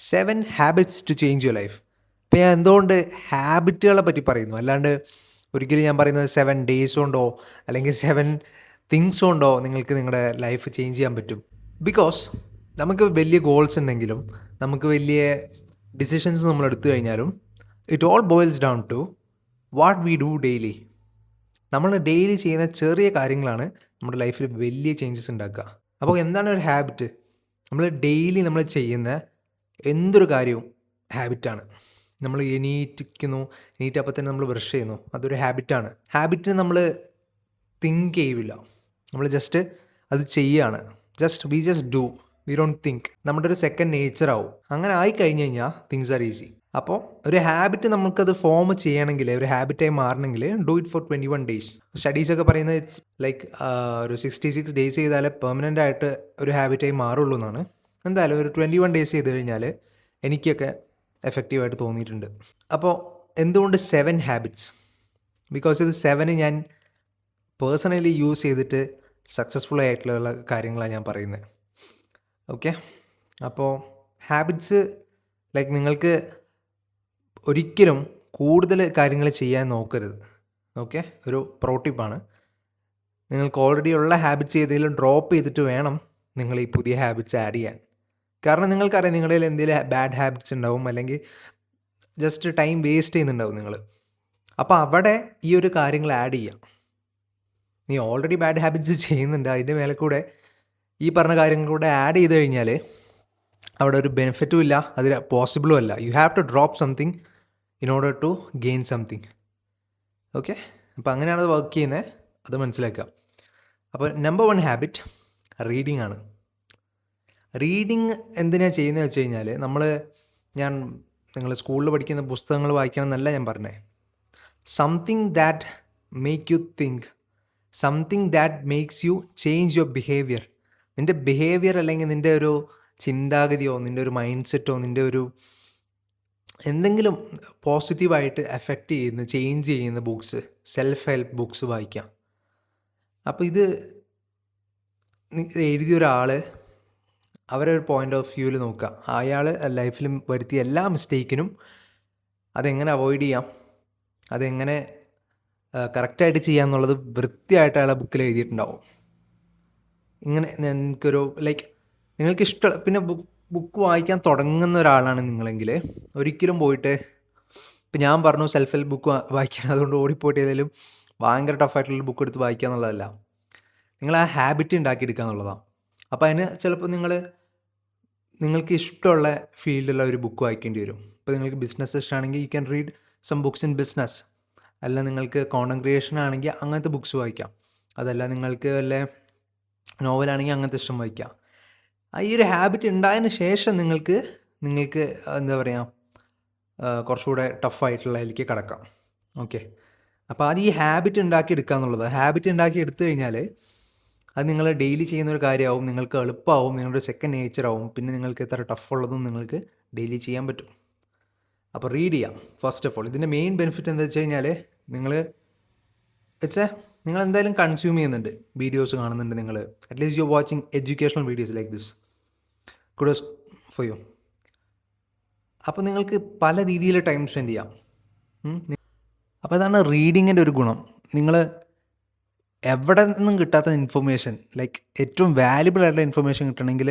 7 habits to change your life. ഇപ്പോൾ ഞാൻ എന്തുകൊണ്ട് ഹാബിറ്റുകളെ പറ്റി പറയുന്നു, അല്ലാണ്ട് ഒരിക്കലും ഞാൻ പറയുന്നത് 7 ഡേയ്സ് കൊണ്ടോ അല്ലെങ്കിൽ 7 തിങ്സ് കൊണ്ടോ നിങ്ങൾക്ക് നിങ്ങളുടെ ലൈഫ് ചേഞ്ച് ചെയ്യാൻ പറ്റും. ബിക്കോസ് നമുക്ക് വലിയ ഗോൾസ് ഉണ്ടെങ്കിലും നമുക്ക് വലിയ ഡിസിഷൻസ് നമ്മൾ എടുത്തു കഴിഞ്ഞാലും it all boils down to what we do daily. നമ്മൾ ഡെയിലി ചെയ്യുന്ന ചെറിയ കാര്യങ്ങളാണ് നമ്മുടെ ലൈഫിൽ വലിയ ചേഞ്ചസ് ഉണ്ടാക്കുക. അപ്പോൾ എന്താണ് ഒരു ഹാബിറ്റ്? നമ്മൾ ഡെയിലി നമ്മൾ ചെയ്യുന്ന എന്തൊരു കാര്യവും ഹാബിറ്റാണ്. നമ്മൾ എണീറ്റപ്പോൾ തന്നെ നമ്മൾ ബ്രഷ് ചെയ്യുന്നു, അതൊരു ഹാബിറ്റാണ്. ഹാബിറ്റിന് നമ്മൾ തിങ്ക് ചെയ്യില്ല, നമ്മൾ ജസ്റ്റ് അത് ചെയ്യുകയാണ്. We just do, we don't think. നമ്മുടെ ഒരു സെക്കൻഡ് നേച്ചർ ആവും. അങ്ങനെ ആയി കഴിഞ്ഞ് കഴിഞ്ഞാൽ തിങ്സ് ആർ ഈസി. അപ്പോൾ ഒരു ഹാബിറ്റ് നമുക്കത് ഫോം ചെയ്യണമെങ്കിൽ, ഒരു ഹാബിറ്റായി മാറണമെങ്കിൽ ഡു ഇറ്റ് ഫോർ 21 ഡേയ്സ്. സ്റ്റഡീസൊക്കെ പറയുന്നത് ഇറ്റ്സ് ലൈക്ക് ഒരു 66 ഡേയ്സ് ചെയ്താലേ പെർമനൻ്റ് ആയിട്ട് ഒരു ഹാബിറ്റായി മാറുള്ളൂ എന്നാണ്. എന്തായാലും ഒരു 21 ഡേയ്സ് ചെയ്ത് കഴിഞ്ഞാൽ എനിക്കൊക്കെ എഫക്റ്റീവായിട്ട് തോന്നിയിട്ടുണ്ട്. അപ്പോൾ എന്തുകൊണ്ട് 7 ഹാബിറ്റ്സ്? ബിക്കോസ് ഇത് 7 ഞാൻ പേഴ്സണലി യൂസ് ചെയ്തിട്ട് സക്സസ്ഫുൾ ആയിട്ടുള്ള കാര്യങ്ങളാണ് ഞാൻ പറയുന്നത്. ഓക്കെ, അപ്പോൾ ഹാബിറ്റ്സ് ലൈക്ക് നിങ്ങൾക്ക് ഒരിക്കലും കൂടുതൽ കാര്യങ്ങൾ ചെയ്യാൻ നോക്കരുത്. ഓക്കെ, ഒരു പ്രോ ടിപ്പാണ്. നിങ്ങൾക്ക് ഓൾറെഡി ഉള്ള ഹാബിറ്റ്സ് ഏതെങ്കിലും ഡ്രോപ്പ് ചെയ്തിട്ട് വേണം നിങ്ങൾ ഈ പുതിയ ഹാബിറ്റ്സ് ആഡ് ചെയ്യാൻ. കാരണം നിങ്ങൾക്കറിയാം നിങ്ങളുടെ കയ്യിൽ എന്തെങ്കിലും ബാഡ് ഹാബിറ്റ്സ് ഉണ്ടാവും, അല്ലെങ്കിൽ ജസ്റ്റ് ടൈം വേസ്റ്റ് ചെയ്യുന്നുണ്ടാവും നിങ്ങൾ. അപ്പോൾ അവിടെ ഈ ഒരു കാര്യങ്ങൾ ആഡ് ചെയ്യാം. നീ ഓൾറെഡി ബാഡ് ഹാബിറ്റ്സ് ചെയ്യുന്നുണ്ട്, അതിൻ്റെ മേലെ കൂടെ ഈ പറഞ്ഞ കാര്യങ്ങൾ കൂടെ ആഡ് ചെയ്ത് കഴിഞ്ഞാൽ അവിടെ ഒരു ബെനിഫിറ്റും ഇല്ല, അത് പോസിബിളും അല്ല. You have to drop something in order to gain something. Okay, അപ്പോൾ അങ്ങനെയാണ് അത് വർക്ക് ചെയ്യുന്നത്, അത് മനസ്സിലാക്കുക. അപ്പോൾ നമ്പർ 1 ഹാബിറ്റ് റീഡിംഗ് ആണ്. റീഡിങ് എന്തിനാണ് ചെയ്യുന്നത് വെച്ച് കഴിഞ്ഞാൽ നിങ്ങൾ സ്കൂളിൽ പഠിക്കുന്ന പുസ്തകങ്ങൾ വായിക്കണം എന്നല്ല ഞാൻ പറഞ്ഞത്. Something that make you think, something that makes you change your behaviour. നിൻ്റെ ബിഹേവിയർ അല്ലെങ്കിൽ നിൻ്റെ ഒരു ചിന്താഗതിയോ നിൻ്റെ ഒരു മൈൻഡ് സെറ്റോ നിൻ്റെ ഒരു എന്തെങ്കിലും പോസിറ്റീവായിട്ട് എഫക്റ്റ് ചെയ്യുന്ന, ചേഞ്ച് ചെയ്യുന്ന ബുക്സ്, സെൽഫ് ഹെൽപ്പ് ബുക്സ് വായിക്കാം. അപ്പോൾ ഇത് എഴുതിയ ഒരാൾ അവരെ ഒരു പോയിൻ്റ് ഓഫ് വ്യൂവിൽ നോക്കുക. അയാൾ ലൈഫിൽ വരുത്തിയ എല്ലാ മിസ്റ്റേക്കിനും അതെങ്ങനെ അവോയ്ഡ് ചെയ്യാം, അതെങ്ങനെ കറക്റ്റായിട്ട് ചെയ്യാം എന്നുള്ളത് വൃത്തിയായിട്ട് അയാളെ ബുക്കിൽ എഴുതിയിട്ടുണ്ടാവും. ഇങ്ങനെ നിങ്ങൾക്കൊരു നിങ്ങൾക്ക് ഇഷ്ടം, പിന്നെ ബുക്ക് വായിക്കാൻ തുടങ്ങുന്ന ഒരാളാണ് നിങ്ങളെങ്കിൽ ഒരിക്കലും പോയിട്ട്, ഇപ്പം ഞാൻ പറഞ്ഞു സെൽഫ് ഹെൽപ്പ് ബുക്ക് വായിക്കാൻ, അതുകൊണ്ട് ഓടിപ്പോയിട്ട് ഏതെങ്കിലും ഭയങ്കര ടഫായിട്ടുള്ള ബുക്ക് എടുത്ത് വായിക്കുക എന്നുള്ളതല്ല, നിങ്ങൾ ആ ഹാബിറ്റ് ഉണ്ടാക്കിയെടുക്കുക എന്നുള്ളതാണ്. അപ്പോൾ അതിന് ചിലപ്പോൾ നിങ്ങൾക്ക് ഇഷ്ടമുള്ള ഫീൽഡിലുള്ള ഒരു ബുക്ക് വായിക്കേണ്ടി വരും. ഇപ്പോൾ നിങ്ങൾക്ക് ബിസിനസ് ഇഷ്ടമാണെങ്കിൽ you can read some books in business. അല്ല നിങ്ങൾക്ക് കോണ്ടന്റ് ക്രിയേഷൻ ആണെങ്കിൽ അങ്ങനത്തെ ബുക്സ് വായിക്കാം. അതല്ല നിങ്ങൾക്ക് വല്ല നോവലാണെങ്കിൽ അങ്ങനത്തെ ഇഷ്ടം വായിക്കാം. ഈ ഒരു ഹാബിറ്റ് ഉണ്ടായതിന് ശേഷം നിങ്ങൾക്ക് എന്താ പറയുക, കുറച്ചുകൂടെ ടഫായിട്ടുള്ളതിലേക്ക് കടക്കാം. ഓക്കെ, അപ്പോൾ അത് ഈ ഹാബിറ്റ് ഉണ്ടാക്കിയെടുക്കുക എന്നുള്ളത്. ഹാബിറ്റ് ഉണ്ടാക്കി എടുത്തു കഴിഞ്ഞാൽ അത് നിങ്ങൾ ഡെയിലി ചെയ്യുന്ന ഒരു കാര്യമാവും, നിങ്ങൾക്ക് എളുപ്പമാവും, നിങ്ങളുടെ സെക്കൻഡ് നേച്ചറാവും. പിന്നെ നിങ്ങൾക്ക് എത്ര ടഫുള്ളതും നിങ്ങൾക്ക് ഡെയിലി ചെയ്യാൻ പറ്റും. അപ്പോൾ റീഡ് ചെയ്യാം ഫസ്റ്റ് ഓഫ് ഓൾ. ഇതിൻ്റെ മെയിൻ ബെനിഫിറ്റ് എന്താ വെച്ച് കഴിഞ്ഞാൽ നിങ്ങൾ എന്തായാലും കൺസ്യൂം ചെയ്യുന്നുണ്ട്, വീഡിയോസ് കാണുന്നുണ്ട്, നിങ്ങൾ at least you are watching educational videos like this, Kudos for you. അപ്പോൾ നിങ്ങൾക്ക് പല രീതിയിൽ ടൈം സ്പെൻഡ് ചെയ്യാം. അപ്പോൾ അതാണ് റീഡിങ്ങിൻ്റെ ഒരു ഗുണം. നിങ്ങൾ എവിടെ നിന്നും കിട്ടാത്ത ഇൻഫർമേഷൻ, ഏറ്റവും വാല്യുബിൾ ആയിട്ടുള്ള ഇൻഫർമേഷൻ കിട്ടണമെങ്കിൽ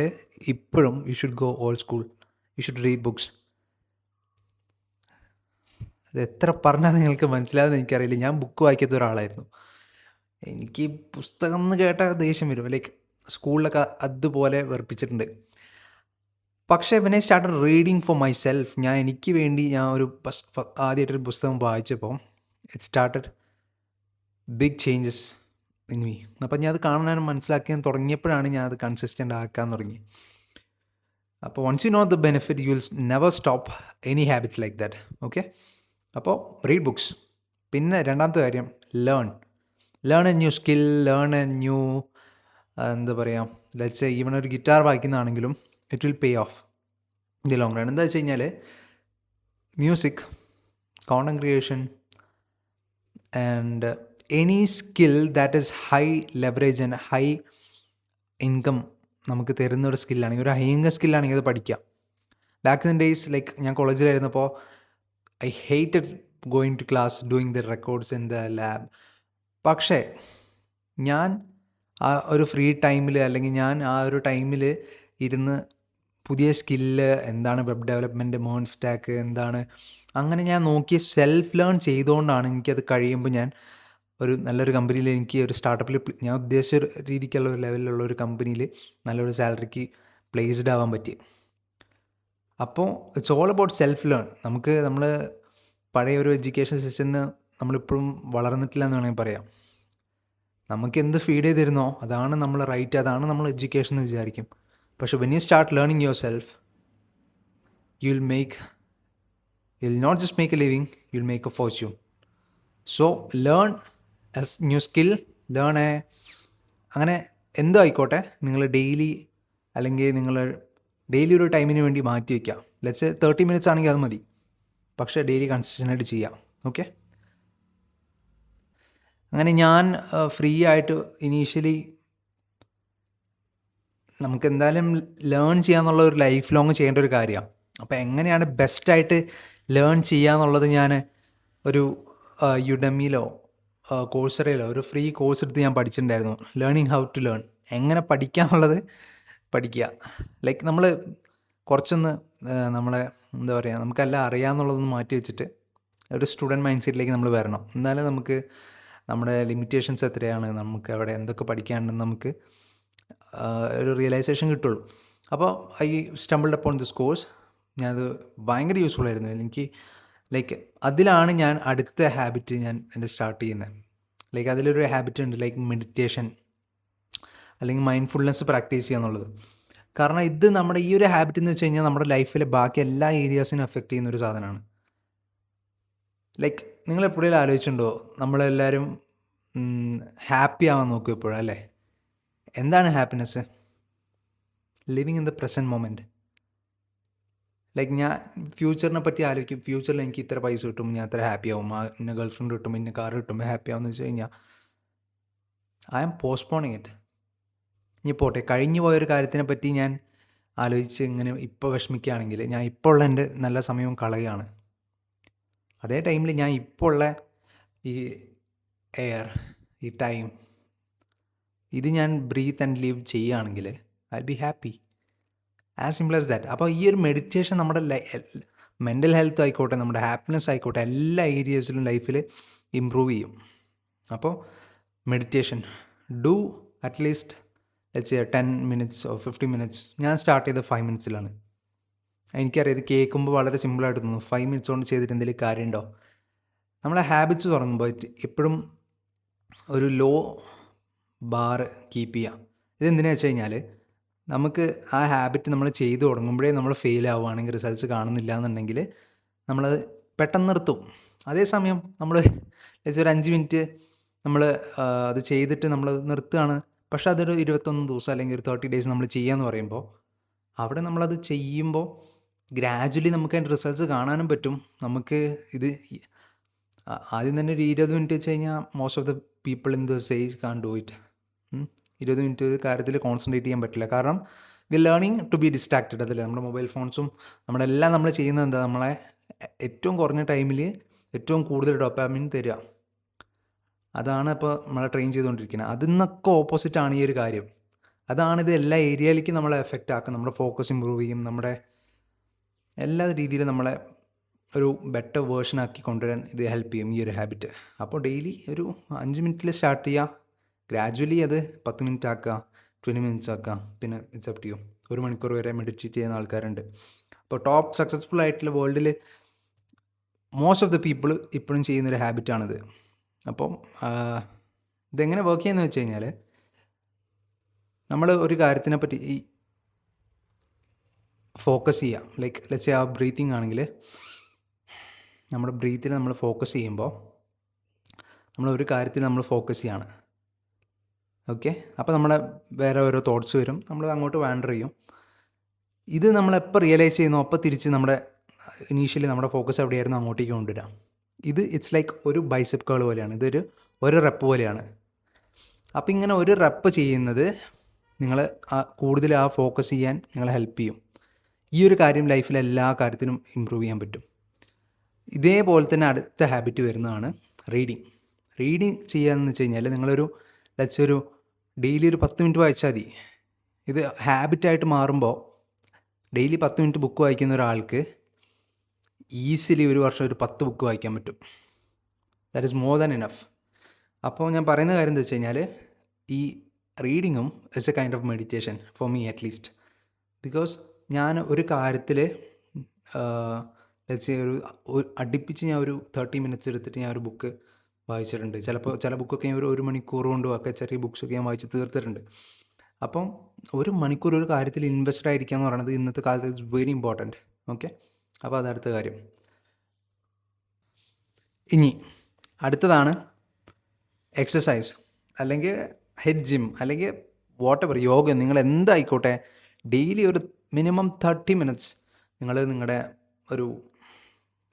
ഇപ്പോഴും you should go old school, you should read books. അത് എത്ര പറഞ്ഞാൽ നിങ്ങൾക്ക് മനസ്സിലാവുമെന്ന് എനിക്കറിയില്ല. ഞാൻ ബുക്ക് വായിക്കാത്ത ഒരാളായിരുന്നു. എനിക്ക് പുസ്തകം എന്ന് കേട്ടാൽ ദേഷ്യം വരും. സ്കൂളിലൊക്കെ അതുപോലെ വെറുപ്പിച്ചിട്ടുണ്ട്. പക്ഷേ when I started reading for myself, എനിക്ക് വേണ്ടി ആദ്യമായിട്ടൊരു പുസ്തകം വായിച്ചപ്പോൾ it started big changes in me. അപ്പം ഞാൻ അത് കാണാനും മനസ്സിലാക്കാൻ തുടങ്ങിയപ്പോഴാണ് ഞാൻ അത് കൺസിസ്റ്റൻ്റ് ആക്കാൻ തുടങ്ങി. അപ്പോൾ once you know the benefit you will never stop any habits like that. Okay, അപ്പോൾ റീഡ് ബുക്സ്. പിന്നെ രണ്ടാമത്തെ കാര്യം, learn a new skill, learn a new എന്താ പറയുക, ലെറ്റ്സ് സേ ഈവൻ ഒരു ഗിറ്റാർ വായിക്കുന്നതാണെങ്കിലും it will pay off in the long run. എന്താ വെച്ച് കഴിഞ്ഞാൽ music, content creation and any skill that is high leverage and high income നമുക്ക് തരുന്ന ഒരു സ്കില്ലാണെങ്കിൽ, ഒരു ഹൈ ഇൻകം സ്കില്ലാണെങ്കിൽ അത് പഠിക്കാം. ബാക്ക് ഇൻ ഡേയ്സ് ലൈക്ക് ഞാൻ കോളേജിലായിരുന്നപ്പോൾ I hated going to class doing the records in the lab. പക്ഷേ ഞാൻ ആ ഒരു ഫ്രീ ടൈമിൽ അല്ലെങ്കിൽ ഞാൻ ആ ഒരു ടൈമിൽ ഇരുന്ന് പുതിയ സ്കില്ല് എന്താണ് വെബ് ഡെവലപ്മെൻറ്റ്, മേൺ സ്റ്റാക്ക് എന്താണ്, അങ്ങനെ ഞാൻ നോക്കി സെൽഫ് ലേൺ ചെയ്തുകൊണ്ടാണ് എനിക്കത് കഴിയുമ്പോൾ ഞാൻ ഒരു നല്ലൊരു കമ്പനിയിൽ എനിക്ക് ഒരു സ്റ്റാർട്ടപ്പിൽ ഞാൻ ഉദ്ദേശിച്ച ഒരു രീതിക്കുള്ള ഒരു ലെവലിലുള്ള ഒരു കമ്പനിയിൽ നല്ലൊരു സാലറിക്ക് പ്ലേസ്ഡ് ആവാൻ പറ്റി. അപ്പോൾ it's all about self learn. നമുക്ക് നമ്മൾ പഴയ ഒരു എഡ്യൂക്കേഷൻ സിസ്റ്റത്തിൽ നമ്മളിപ്പോഴും വളർന്നിട്ടില്ല എന്ന് വേണമെങ്കിൽ പറയാം. നമുക്ക് എന്ത് ഫീഡ് ചെയ്തിരുന്നോ അതാണ് നമ്മൾ റൈറ്റ്, അതാണ് നമ്മൾ എഡ്യൂക്കേഷൻ എന്ന് വിചാരിക്കും. പക്ഷെ when you start learning yourself, you will not just make a living, you will make a fortune. So learn a new skill, learn അങ്ങനെ എന്തോ ആയിക്കോട്ടെ, നിങ്ങൾ ഡെയിലി അല്ലെങ്കിൽ നിങ്ങൾ ഡെയിലി ഒരു ടൈമിന് വേണ്ടി മാറ്റി വയ്ക്കാം. ലെറ്റ്സ് 30 minutes ആണെങ്കിൽ അത് മതി, പക്ഷേ ഡെയിലി കൺസിസ്റ്റൻ്റ് ആയിട്ട് ചെയ്യാം. ഓക്കെ, അങ്ങനെ ഞാൻ ഫ്രീ ആയിട്ട് ഇനീഷ്യലി നമുക്ക് എന്തായാലും ലേൺ ചെയ്യാന്നുള്ള ഒരു ലൈഫ് ലോങ് ചെയ്യേണ്ട ഒരു കാര്യമാണ്. അപ്പോൾ എങ്ങനെയാണ് ബെസ്റ്റായിട്ട് ലേൺ ചെയ്യാന്നുള്ളത് ഞാൻ ഒരു യുഡമിയിലോ കോഴ്സറയിലോ ഒരു ഫ്രീ കോഴ്സ് എടുത്ത് ഞാൻ പഠിച്ചിട്ടുണ്ടായിരുന്നു. ലേണിംഗ് ഹൗ ടു ലേൺ, എങ്ങനെ പഠിക്കാന്നുള്ളത് പഠിക്കുക. ലൈക്ക് നമ്മൾ കുറച്ചൊന്ന് നമ്മളെ എന്താ പറയുക, നമുക്കെല്ലാം അറിയാമെന്നുള്ളതൊന്ന് മാറ്റി വെച്ചിട്ട് ഒരു സ്റ്റുഡൻറ്റ് മൈൻഡ് സെറ്റിലേക്ക് നമ്മൾ വരണം. എന്നാലും നമുക്ക് നമ്മുടെ ലിമിറ്റേഷൻസ് എത്രയാണ്, നമുക്ക് അവിടെ എന്തൊക്കെ പഠിക്കാനുണ്ടെന്ന് നമുക്ക് ഒരു റിയലൈസേഷൻ കിട്ടുള്ളൂ. അപ്പോൾ I stumbled upon this course. ഞാനത് ഭയങ്കര യൂസ്ഫുൾ ആയിരുന്നു എനിക്ക്. ലൈക്ക് അതിലാണ് ഞാൻ അടുത്ത ഹാബിറ്റ് ഞാൻ എൻ്റെ സ്റ്റാർട്ട് ചെയ്യുന്നത്. ലൈക്ക് അതിലൊരു ഹാബിറ്റ് ഉണ്ട്, ലൈക്ക് മെഡിറ്റേഷൻ അല്ലെങ്കിൽ മൈൻഡ്ഫുൾനെസ് പ്രാക്ടീസ് ചെയ്യുക എന്നുള്ളത്. കാരണം ഇത് നമ്മുടെ ഈ ഒരു ഹാബിറ്റ് എന്ന് വെച്ച് കഴിഞ്ഞാൽ നമ്മുടെ ലൈഫിലെ ബാക്കി എല്ലാ ഏരിയാസിനും എഫക്റ്റ് ചെയ്യുന്ന ഒരു സാധനമാണ്. ലൈക്ക് നിങ്ങൾ എപ്പോഴും ആലോചിച്ചിട്ടുണ്ടോ, നമ്മളെല്ലാവരും ഹാപ്പി ആവാൻ നോക്കും എപ്പോഴും, അല്ലേ? എന്താണ് happiness? Living in the present moment. Like ഞാൻ ഫ്യൂച്ചറിനെ പറ്റി ആലോചിക്കും. ഫ്യൂച്ചറിൽ എനിക്ക് ഇത്ര പൈസ കിട്ടും, ഞാൻ ഇത്ര ഹാപ്പി ആവും, ഇന്ന ഗേൾ ഫ്രണ്ട് കിട്ടും, ഇന്ന കാർ കിട്ടും, ഹാപ്പി ആവുമെന്ന് വെച്ച് കഴിഞ്ഞാൽ ഐ ആം പോസ്റ്റ്പോണിങ് ഇറ്റ്. ഇനി പോട്ടെ, കഴിഞ്ഞു പോയൊരു കാര്യത്തിനെ പറ്റി ഞാൻ ആലോചിച്ച് ഇങ്ങനെ ഇപ്പോൾ വിഷമിക്കുകയാണെങ്കിൽ ഞാൻ ഇപ്പോൾ ഉള്ള എൻ്റെ നല്ല സമയവും കളയുകയാണ്. അതേ ടൈമിൽ ഞാൻ ഇപ്പോൾ ഉള്ള ഈ എയർ, ഈ ടൈം, ഇത് ഞാൻ ബ്രീത്ത് ആൻഡ് ലീവ് ചെയ്യുകയാണെങ്കിൽ I be happy. As simple as that. അപ്പോൾ ഈ ഒരു മെഡിറ്റേഷൻ നമ്മുടെ മെൻ്റൽ ഹെൽത്ത് ആയിക്കോട്ടെ, നമ്മുടെ ഹാപ്പിനെസ് ആയിക്കോട്ടെ, എല്ലാ ഏരിയാസിലും ലൈഫിൽ ഇമ്പ്രൂവ് ചെയ്യും. അപ്പോൾ meditation do at least let's 10 minutes or 15 minutes. ഞാൻ സ്റ്റാർട്ട് ചെയ്തത് 5 minutes എനിക്കറിയാം ഇത് കേൾക്കുമ്പോൾ വളരെ സിമ്പിളായിട്ട് തോന്നുന്നു. 5 minutes കൊണ്ട് ചെയ്തിട്ട് എന്തെങ്കിലും കാര്യമുണ്ടോ? നമ്മളെ ഹാബിറ്റ്സ് തുടങ്ങുമ്പോൾ എപ്പോഴും ഒരു ലോ ബാർ കീപ്പ് ചെയ്യുക. ഇതെന്തിനാ വെച്ച് കഴിഞ്ഞാൽ നമുക്ക് ആ ഹാബിറ്റ് നമ്മൾ ചെയ്തു തുടങ്ങുമ്പോഴേ നമ്മൾ ഫെയിൽ ആവുകയാണെങ്കിൽ, റിസൾട്ട്സ് കാണുന്നില്ല എന്നുണ്ടെങ്കിൽ നമ്മളത് പെട്ടെന്ന് നിർത്തും. അതേസമയം നമ്മൾ ഒരു 5 minute നമ്മൾ അത് ചെയ്തിട്ട് നമ്മൾ നിർത്തുകയാണ്, പക്ഷേ അതൊരു 21 ദിവസം അല്ലെങ്കിൽ ഒരു 30 days നമ്മൾ ചെയ്യാമെന്ന് പറയുമ്പോൾ അവിടെ നമ്മളത് ചെയ്യുമ്പോൾ ഗ്രാജുവലി നമുക്ക് അതിൻ്റെ റിസൾട്ട്സ് കാണാനും പറ്റും. നമുക്ക് ഇത് ആദ്യം തന്നെ ഒരു 20 minute വെച്ച് കഴിഞ്ഞാൽ most of the people in the age can't do it. 20 minute കാര്യത്തിൽ കോൺസെൻട്രേറ്റ് ചെയ്യാൻ പറ്റില്ല. കാരണം we learning to be distracted. അതല്ലേ നമ്മുടെ മൊബൈൽ ഫോൺസും നമ്മളെല്ലാം നമ്മൾ ചെയ്യുന്നത് എന്താ, നമ്മളെ ഏറ്റവും കുറഞ്ഞ ടൈമിൽ ഏറ്റവും കൂടുതൽ ഡോപാമിൻ തരിക. അതാണ് ഇപ്പോൾ നമ്മളെ ട്രെയിൻ ചെയ്തുകൊണ്ടിരിക്കുന്നത്. അതിൽ നിന്നൊക്കെ ഓപ്പോസിറ്റാണ് ഈ ഒരു കാര്യം. അതാണിത് എല്ലാ ഏരിയയിലേക്കും നമ്മളെ എഫക്റ്റ് ആക്കും. നമ്മുടെ ഫോക്കസ് ഇമ്പ്രൂവ് ചെയ്യും, നമ്മുടെ എല്ലാ രീതിയിലും നമ്മളെ ഒരു ബെറ്റർ വേർഷൻ ആക്കി കൊണ്ടുവരാൻ ഇത് ഹെൽപ്പ് ചെയ്യും ഈ ഒരു ഹാബിറ്റ്. അപ്പോൾ ഡെയിലി ഒരു 5 minute സ്റ്റാർട്ട് ചെയ്യുക, ഗ്രാജുവലി അത് 10 minute ആക്കുക, 20 minutes ആക്കുക, പിന്നെ ഇറ്റ്സ് അപ് ടു യു. 1 മണിക്കൂർ വരെ മെഡിറ്റേറ്റ് ചെയ്യുന്ന ആൾക്കാരുണ്ട്. അപ്പോൾ ടോപ്പ് സക്സസ്ഫുൾ ആയിട്ടുള്ള വേൾഡിൽ മോസ്റ്റ് ഓഫ് ദ പീപ്പിൾ ഇപ്പോഴും ചെയ്യുന്നൊരു ഹാബിറ്റാണിത്. അപ്പം ഇതെങ്ങനെ വർക്ക് ചെയ്യുന്നത് വെച്ച് കഴിഞ്ഞാൽ നമ്മൾ ഒരു കാര്യത്തിനെ പറ്റി ഈ ഫോക്കസ് ചെയ്യാം. ലൈക്ക് ലെറ്റ്സ് ആ ബ്രീത്തിങ് ആണെങ്കിൽ നമ്മുടെ ബ്രീത്തിൽ നമ്മൾ ഫോക്കസ് ചെയ്യുമ്പോൾ നമ്മൾ ഒരു കാര്യത്തിൽ നമ്മൾ ഫോക്കസ് ചെയ്യാണ്. ഓക്കെ, അപ്പോൾ നമ്മളെ വേറെ ഓരോ തോട്ട്സ് വരും, നമ്മൾ അങ്ങോട്ട് വാണ്ടർ ചെയ്യും. ഇത് നമ്മളെപ്പോൾ റിയലൈസ് ചെയ്യുന്നു അപ്പോൾ തിരിച്ച് നമ്മുടെ ഇനീഷ്യലി നമ്മുടെ ഫോക്കസ് എവിടെയായിരുന്നു അങ്ങോട്ടേക്ക് കൊണ്ടുവരാം. ഇത് ഇറ്റ്സ് ലൈക്ക് ഒരു ബൈസെപ്പ് കേൾ പോലെയാണ്. ഒരു റെപ്പ് പോലെയാണ്. അപ്പോൾ ഇങ്ങനെ ഒരു റെപ്പ് ചെയ്യുന്നത് നിങ്ങൾ കൂടുതൽ ആ ഫോക്കസ് ചെയ്യാൻ നിങ്ങളെ ഹെൽപ്പ് ചെയ്യും. ഈ ഒരു കാര്യം ലൈഫിൽ എല്ലാ കാര്യത്തിനും ഇമ്പ്രൂവ് ചെയ്യാൻ പറ്റും. ഇതേപോലെ തന്നെ അടുത്ത ഹാബിറ്റ് വരുന്നതാണ് റീഡിങ്. റീഡിങ് ചെയ്യാന്ന് വെച്ച് കഴിഞ്ഞാൽ നിങ്ങളൊരു ഒരു ഡെയിലി ഒരു 10 മിനിറ്റ് വായിച്ചാൽ മതി. ഇത് ഹാബിറ്റായിട്ട് മാറുമ്പോൾ ഡെയിലി 10 മിനിറ്റ് ബുക്ക് വായിക്കുന്ന ഒരാൾക്ക് ഈസിലി ഒരു വർഷം ഒരു 10 ബുക്ക് വായിക്കാൻ പറ്റും. That is more than enough. അപ്പോൾ ഞാൻ പറയുന്ന കാര്യം എന്താ വെച്ച് കഴിഞ്ഞാൽ ഈ റീഡിങ്ങും is a kind of meditation for me at least. Because ഞാൻ ഒരു കാര്യത്തിൽ അടുപ്പിച്ച് ഞാൻ ഒരു 30 മിനിറ്റ്സ് എടുത്തിട്ട് ഞാൻ ഒരു ബുക്ക് വായിച്ചിട്ടുണ്ട്. ചില ബുക്കൊക്കെ ഞാൻ ഒരു മണിക്കൂർ കൊണ്ടും ഒക്കെ ചെറിയ ബുക്സൊക്കെ ഞാൻ വായിച്ച് തീർത്തിട്ടുണ്ട്. അപ്പം ഒരു മണിക്കൂർ ഒരു കാര്യത്തിൽ ഇൻവെസ്റ്റഡ് ആയിരിക്കുക എന്ന് പറയുന്നത് ഇന്നത്തെ കാലത്ത് ഇറ്റ്സ് വെരി ഇമ്പോർട്ടൻറ്റ്. ഓക്കെ, അപ്പോൾ അതടുത്ത കാര്യം. ഇനി അടുത്തതാണ് എക്സസൈസ്, അല്ലെങ്കിൽ ഹെഡ് ജിം, അല്ലെങ്കിൽ വാട്ടെവർ, യോഗ, നിങ്ങൾ എന്തായിക്കോട്ടെ. ഡെയിലി ഒരു മിനിമം 30 മിനിറ്റ്സ് നിങ്ങൾ നിങ്ങളുടെ ഒരു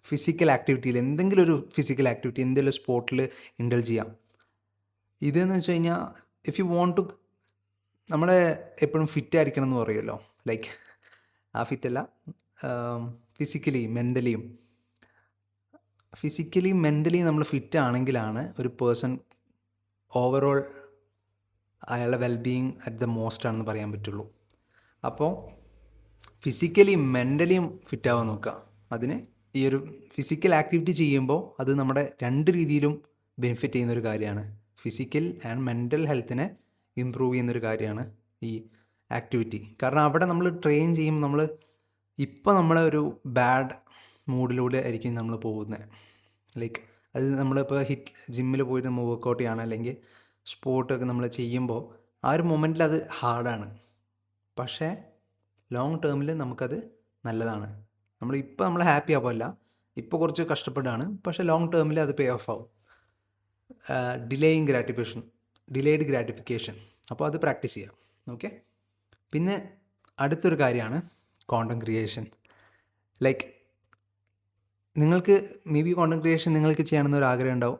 ഫിസിക്കൽ ആക്ടിവിറ്റിയിൽ, എന്തെങ്കിലും ഒരു ഫിസിക്കൽ ആക്ടിവിറ്റി, എന്തെങ്കിലും സ്പോർട്ടിൽ ഇൻഡൽജ് ചെയ്യാം. ഇതെന്ന് വെച്ച് കഴിഞ്ഞാൽ ഇഫ് യു വോണ്ട് ടു, നമ്മളെ എപ്പോഴും ഫിറ്റ് ആയിരിക്കണം എന്ന് പറയുമല്ലോ, ലൈക്ക് ആ ഫിറ്റല്ല, ഫിസിക്കലിയും മെൻ്റലിയും നമ്മൾ ഫിറ്റ് ആണെങ്കിലാണ് ഒരു പേഴ്സൺ ഓവറോൾ അയാളുടെ വെൽബീയിങ് അറ്റ് ദ മോസ്റ്റ് ആണെന്ന് പറയാൻ പറ്റുള്ളൂ. അപ്പോൾ ഫിസിക്കലിയും മെൻ്റലിയും ഫിറ്റാവാൻ നോക്കുക. അതിന് ഈ ഒരു ഫിസിക്കൽ ആക്ടിവിറ്റി ചെയ്യുമ്പോൾ അത് നമ്മുടെ രണ്ട് രീതിയിലും ബെനിഫിറ്റ് ചെയ്യുന്നൊരു കാര്യമാണ്. ഫിസിക്കൽ ആൻഡ് മെൻ്റൽ ഹെൽത്തിനെ ഇമ്പ്രൂവ് ചെയ്യുന്നൊരു കാര്യമാണ് ഈ ആക്ടിവിറ്റി. കാരണം അവിടെ നമ്മൾ ട്രെയിൻ ചെയ്യും, നമ്മളെ ഒരു ബാഡ് മൂഡിലൂടെ ആയിരിക്കും നമ്മൾ പോകുന്നത്. ലൈക്ക് അത് നമ്മളിപ്പോൾ ജിമ്മിൽ പോയിട്ട് നമ്മൾ വർക്കൗട്ട് ചെയ്യണം, അല്ലെങ്കിൽ സ്പോർട്ടൊക്കെ നമ്മൾ ചെയ്യുമ്പോൾ ആ ഒരു മൊമെൻറ്റിൽ അത് ഹാർഡാണ്. പക്ഷേ ലോങ് ടേമിൽ നമുക്കത് നല്ലതാണ്. നമ്മൾ ഹാപ്പി ആവുമല്ല, ഇപ്പോൾ കുറച്ച് കഷ്ടപ്പെടുകയാണ്, പക്ഷേ ലോങ് ടേമിൽ അത് പേ ഓഫ് ആവും. Delayed gratification. അപ്പോൾ അത് പ്രാക്ടീസ് ചെയ്യാം. ഓക്കെ, പിന്നെ അടുത്തൊരു കാര്യമാണ് കോണ്ടന്റ് ക്രിയേഷൻ. ലൈക്ക് നിങ്ങൾക്ക് മേ ബി കോണ്ടന്റ് ക്രിയേഷൻ നിങ്ങൾക്ക് ചെയ്യണമെന്നൊരു ആഗ്രഹം ഉണ്ടാവും,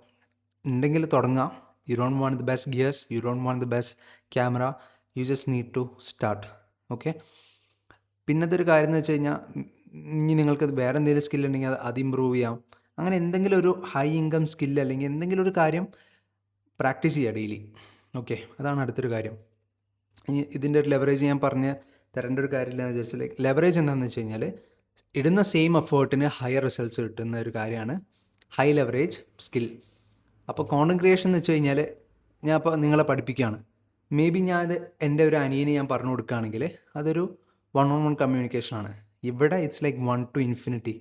ഉണ്ടെങ്കിൽ തുടങ്ങാം. You don't want the best gears, you don't want the best camera, you just need to start. Okay, പിന്നത്തെ ഒരു കാര്യം എന്ന് വെച്ച് കഴിഞ്ഞാൽ, ഇനി നിങ്ങൾക്ക് വേറെ എന്തെങ്കിലും സ്കില്ലുണ്ടെങ്കിൽ അത് ഇമ്പ്രൂവ് ചെയ്യാം. അങ്ങനെ എന്തെങ്കിലും ഒരു ഹൈ ഇൻകം സ്കില്ല് അല്ലെങ്കിൽ എന്തെങ്കിലും ഒരു കാര്യം പ്രാക്ടീസ് ചെയ്യുക ഡെയിലി. ഓക്കെ, അതാണ് അടുത്തൊരു കാര്യം. ഇനി ഇതിൻ്റെ ഒരു ലെവറേജ് ഞാൻ പറഞ്ഞ് തരേണ്ട ഒരു കാര്യമില്ല എന്ന് വിചാരിച്ചാൽ, ലെവറേജ് എന്താണെന്ന് വെച്ച് കഴിഞ്ഞാൽ ഇടുന്ന സെയിം എഫേർട്ടിന് ഹയർ റിസൾട്ട്സ് കിട്ടുന്ന ഒരു കാര്യമാണ് ഹൈ ലെവറേജ് സ്കിൽ. അപ്പോൾ കോണ്ടന്റ് ക്രിയേഷൻ എന്ന് വെച്ച് കഴിഞ്ഞാൽ, ഞാൻ അപ്പോൾ നിങ്ങളെ പഠിപ്പിക്കുകയാണ്. മേ ബി ഞാനത് എൻ്റെ ഒരു അനിയനെ ഞാൻ പറഞ്ഞു കൊടുക്കുകയാണെങ്കിൽ അതൊരു 1-on-1 കമ്മ്യൂണിക്കേഷനാണ്. ഇവിടെ ഇറ്റ്സ് ലൈക്ക് 1 to infinity.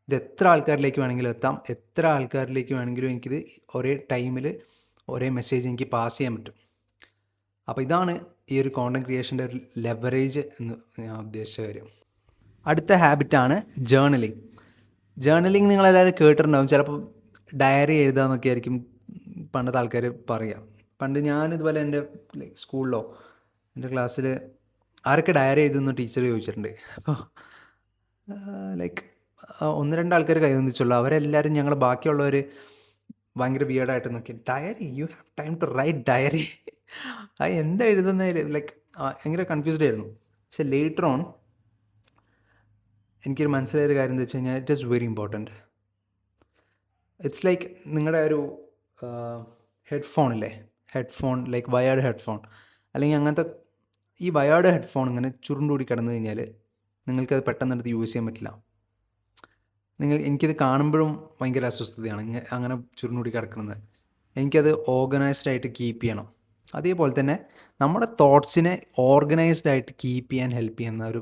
ഇത് എത്ര ആൾക്കാരിലേക്ക് വേണമെങ്കിലും എത്താം, എത്ര ആൾക്കാരിലേക്ക് വേണമെങ്കിലും എനിക്കിത് ഒരേ ടൈമിൽ ഒരേ മെസ്സേജ് എനിക്ക് പാസ് ചെയ്യാൻ പറ്റും. അപ്പോൾ ഇതാണ് ഈ ഒരു കോണ്ടന്റ് ക്രിയേഷൻ്റെ ഒരു ലെവറേജ് എന്ന് ഞാൻ ഉദ്ദേശിച്ച കാര്യം. അടുത്ത ഹാബിറ്റാണ് ജേർണലിംഗ്. നിങ്ങളെല്ലാവരും കേട്ടിട്ടുണ്ടാവും. ചിലപ്പോൾ ഡയറി എഴുതാമെന്നൊക്കെ ആയിരിക്കും പണ്ടത്തെ ആൾക്കാർ പറയുക. പണ്ട് ഞാനിതുപോലെ എൻ്റെ സ്കൂളിലോ എൻ്റെ ക്ലാസ്സിൽ ആരൊക്കെ ഡയറി എഴുതുമെന്ന് ടീച്ചർ ചോദിച്ചിട്ടുണ്ട്. അപ്പോൾ ലൈക്ക് 1-2 ആൾക്കാർ കൈവന്നിച്ചുള്ളൂ. അവരെല്ലാവരും ഞങ്ങൾ ബാക്കിയുള്ളവർ ഭയങ്കര വിയേർഡായിട്ട് നോക്കി, diary, you have time to write diary, അത് എന്താ എഴുതുന്നതിൽ ലൈക്ക് ഭയങ്കര കൺഫ്യൂസ്ഡ് ആയിരുന്നു. പക്ഷെ ലേറ്റർ ഓൺ എനിക്കൊരു മനസ്സിലായൊരു കാര്യം എന്താ വെച്ച് കഴിഞ്ഞാൽ, it is very important. It's like നിങ്ങളുടെ ഒരു ഹെഡ്ഫോൺ ലൈക്ക് വയേർഡ് ഹെഡ്ഫോൺ, അല്ലെങ്കിൽ അങ്ങനത്തെ ഈ വയേർഡ് ഹെഡ്ഫോൺ ഇങ്ങനെ ചുരുണ്ടുകൂടി കിടന്നു കഴിഞ്ഞാൽ നിങ്ങൾക്കത് പെട്ടെന്നെടുത്ത് യൂസ് ചെയ്യാൻ പറ്റില്ല. എനിക്കത് കാണുമ്പോഴും ഭയങ്കര അസ്വസ്ഥതയാണ് അങ്ങനെ ചുരുണ്ടുകൂടി കിടക്കുന്നത്. എനിക്കത് ഓർഗനൈസ്ഡ് ആയിട്ട് കീപ്പ് ചെയ്യണം. അതേപോലെ തന്നെ നമ്മുടെ തോട്ട്സിനെ ഓർഗനൈസ്ഡ് ആയിട്ട് കീപ്പ് ചെയ്യാൻ ഹെൽപ്പ് ചെയ്യുന്ന ഒരു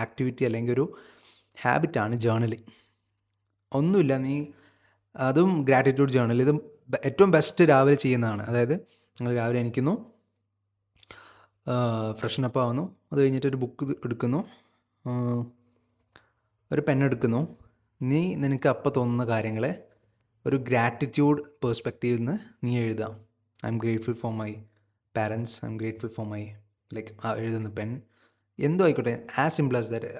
ആക്ടിവിറ്റി അല്ലെങ്കിൽ ഒരു ഹാബിറ്റാണ് ജേർണലിങ്. ഒന്നുമില്ല, അതും ഗ്രാറ്റിറ്റ്യൂഡ് ജേർണൽ. ഇത് ഏറ്റവും ബെസ്റ്റ് രാവിലെ ചെയ്യുന്നതാണ്. അതായത് നിങ്ങൾ രാവിലെ എണീക്കുന്നു, ഫ്രഷനപ്പ് ആവുന്നു, അത് കഴിഞ്ഞിട്ട് ഒരു ബുക്ക് എടുക്കുന്നു, ഒരു പെണ്ണെടുക്കുന്നു. നിനക്ക് അപ്പം തോന്നുന്ന കാര്യങ്ങളെ ഒരു ഗ്രാറ്റിറ്റ്യൂഡ് പേഴ്സ്പെക്റ്റീവിൽ നിന്ന് നീ എഴുതാം. I M grateful for my parents, I M grateful for my like എഴുതുന്ന പെൻ, എന്തോ ആയിക്കോട്ടെ, ആസ് സിമ്പിൾ ആസ് ദാറ്റ്.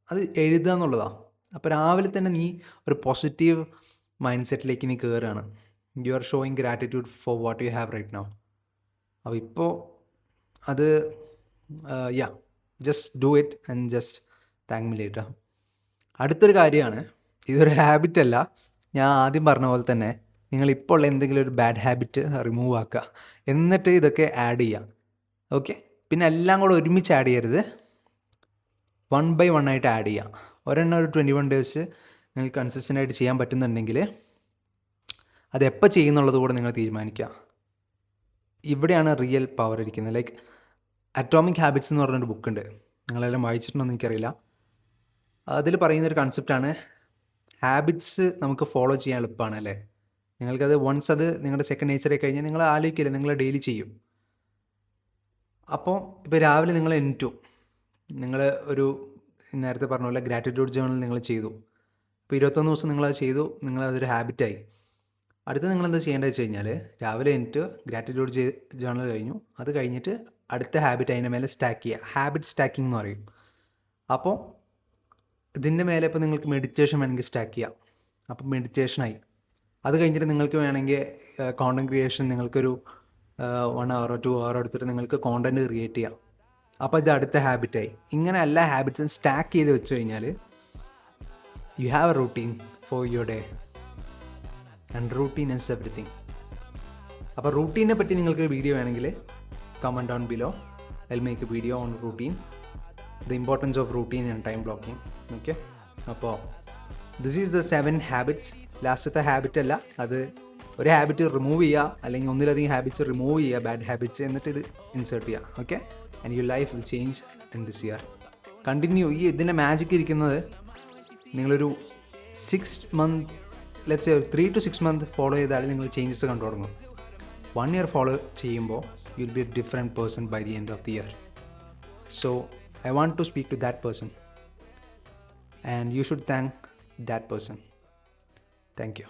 അത് എഴുതുക എന്നുള്ളതാണ്. അപ്പോൾ രാവിലെ തന്നെ നീ ഒരു പോസിറ്റീവ് മൈൻഡ് സെറ്റിലേക്ക് നീ കയറുകയാണ്. You are showing gratitude for what you have right now. അപ്പോൾ ഇപ്പോൾ അത് just do it and just thank me later. അടുത്തൊരു കാര്യമാണ്, ഇതൊരു ഹാബിറ്റ് അല്ല, ഞാൻ ആദ്യം പറഞ്ഞ പോലെ തന്നെ നിങ്ങൾ ഇപ്പോൾ ഉള്ള എന്തെങ്കിലും ഒരു ബാഡ് ഹാബിറ്റ് റിമൂവ് ആക്കുക, എന്നിട്ട് ഇതൊക്കെ ആഡ് ചെയ്യുക. ഓക്കെ, പിന്നെ എല്ലാം കൂടെ ഒരുമിച്ച് ആഡ് ചെയ്യരുത്, 1 by 1 ആയിട്ട് ആഡ് ചെയ്യുക. ഒരെണ്ണം ഒരു 21 days നിങ്ങൾക്ക് കൺസിസ്റ്റൻ്റ് ആയിട്ട് ചെയ്യാൻ പറ്റുന്നുണ്ടെങ്കിൽ അത് എപ്പോൾ ചെയ്യുന്നുള്ളത് കൂടെ നിങ്ങൾ തീരുമാനിക്കുക. ഇവിടെയാണ് റിയൽ പവർ ഇരിക്കുന്നത്. ലൈക്ക് അറ്റോമിക് ഹാബിറ്റ്സ് എന്ന് പറഞ്ഞൊരു ബുക്കുണ്ട്, നിങ്ങളെല്ലാം വായിച്ചിട്ടുണ്ടോയെന്ന് എനിക്കറിയില്ല. അതിൽ പറയുന്നൊരു കൺസെപ്റ്റാണ്, ഹാബിറ്റ്സ് നമുക്ക് ഫോളോ ചെയ്യാൻ എളുപ്പമാണ് അല്ലേ. നിങ്ങൾക്കത് വൺസ് അത് നിങ്ങളുടെ സെക്കൻഡ് നേച്ചറായി കഴിഞ്ഞാൽ നിങ്ങൾ ആലോചിക്കില്ല, നിങ്ങൾ ഡെയിലി ചെയ്യും. അപ്പോൾ ഇപ്പോൾ രാവിലെ നിങ്ങൾ എണീറ്റു, നിങ്ങൾ ഒരു നേരത്തെ പറഞ്ഞ പോലെ ഗ്രാറ്റിറ്റ്യൂഡ് ജേർണൽ നിങ്ങൾ ചെയ്തു, ഇപ്പോൾ 21 ദിവസം നിങ്ങളത് ചെയ്തു, നിങ്ങളതൊരു ഹാബിറ്റായി. അടുത്ത് നിങ്ങളെന്താ ചെയ്യേണ്ടത് വെച്ച് കഴിഞ്ഞാൽ, രാവിലെ എണീറ്റ് ഗ്രാറ്റിറ്റ്യൂഡ് ജേർണൽ കഴിഞ്ഞു, അത് കഴിഞ്ഞിട്ട് അടുത്ത ഹാബിറ്റ് അതിൻ്റെ മേലെ സ്റ്റാക്ക് ചെയ്യുക. ഹാബിറ്റ് സ്റ്റാക്കിംഗ് എന്ന് പറയും. അപ്പോൾ ഇതിൻ്റെ മേലെ ഇപ്പോൾ നിങ്ങൾക്ക് മെഡിറ്റേഷൻ വേണമെങ്കിൽ സ്റ്റാക്ക് ചെയ്യാം, അപ്പോൾ മെഡിറ്റേഷനായി. അത് കഴിഞ്ഞിട്ട് നിങ്ങൾക്ക് വേണമെങ്കിൽ കോണ്ടൻറ്റ് ക്രിയേഷൻ, നിങ്ങൾക്കൊരു 1 hour 2 hour എടുത്തിട്ട് നിങ്ങൾക്ക് കോണ്ടൻറ്റ് ക്രിയേറ്റ് ചെയ്യാം, അപ്പോൾ ഇത് അടുത്ത ഹാബിറ്റായി. ഇങ്ങനെ എല്ലാ ഹാബിറ്റ്സും സ്റ്റാക്ക് ചെയ്ത് വെച്ച് കഴിഞ്ഞാൽ you have A routine for your day, and routine is everything. അപ്പോൾ റൂട്ടീനെ പറ്റി നിങ്ങൾക്കൊരു വീഡിയോ വേണമെങ്കിൽ comment down below, I will make A video on routine, the importance of routine and time blocking. Okay, അപ്പോൾ this is the 7 habits. ലാസ്റ്റത്തെ habit അല്ല, അത് ഒരു habit remove ചെയ്യുക, അല്ലെങ്കിൽ ഒന്നിലധികം ഹാബിറ്റ്സ് റിമൂവ് ചെയ്യുക, ബാഡ് ഹാബിറ്റ്സ്, എന്നിട്ട് ഇത് ഇൻസേർട്ട് ചെയ്യുക. Okay, and your life will change in this year. Continue. ഇതിൻ്റെ മാജിക് ഇരിക്കുന്നത് നിങ്ങളൊരു 6 months, let's 3 to 6 months follow ചെയ്താൽ നിങ്ങൾ ചേഞ്ചസ് കണ്ടു തുടങ്ങും. 1 year ഫോളോ ചെയ്യുമ്പോൾ you will be a different person by the end of the year. So I want to speak to that person, and you should thank that person. Thank you.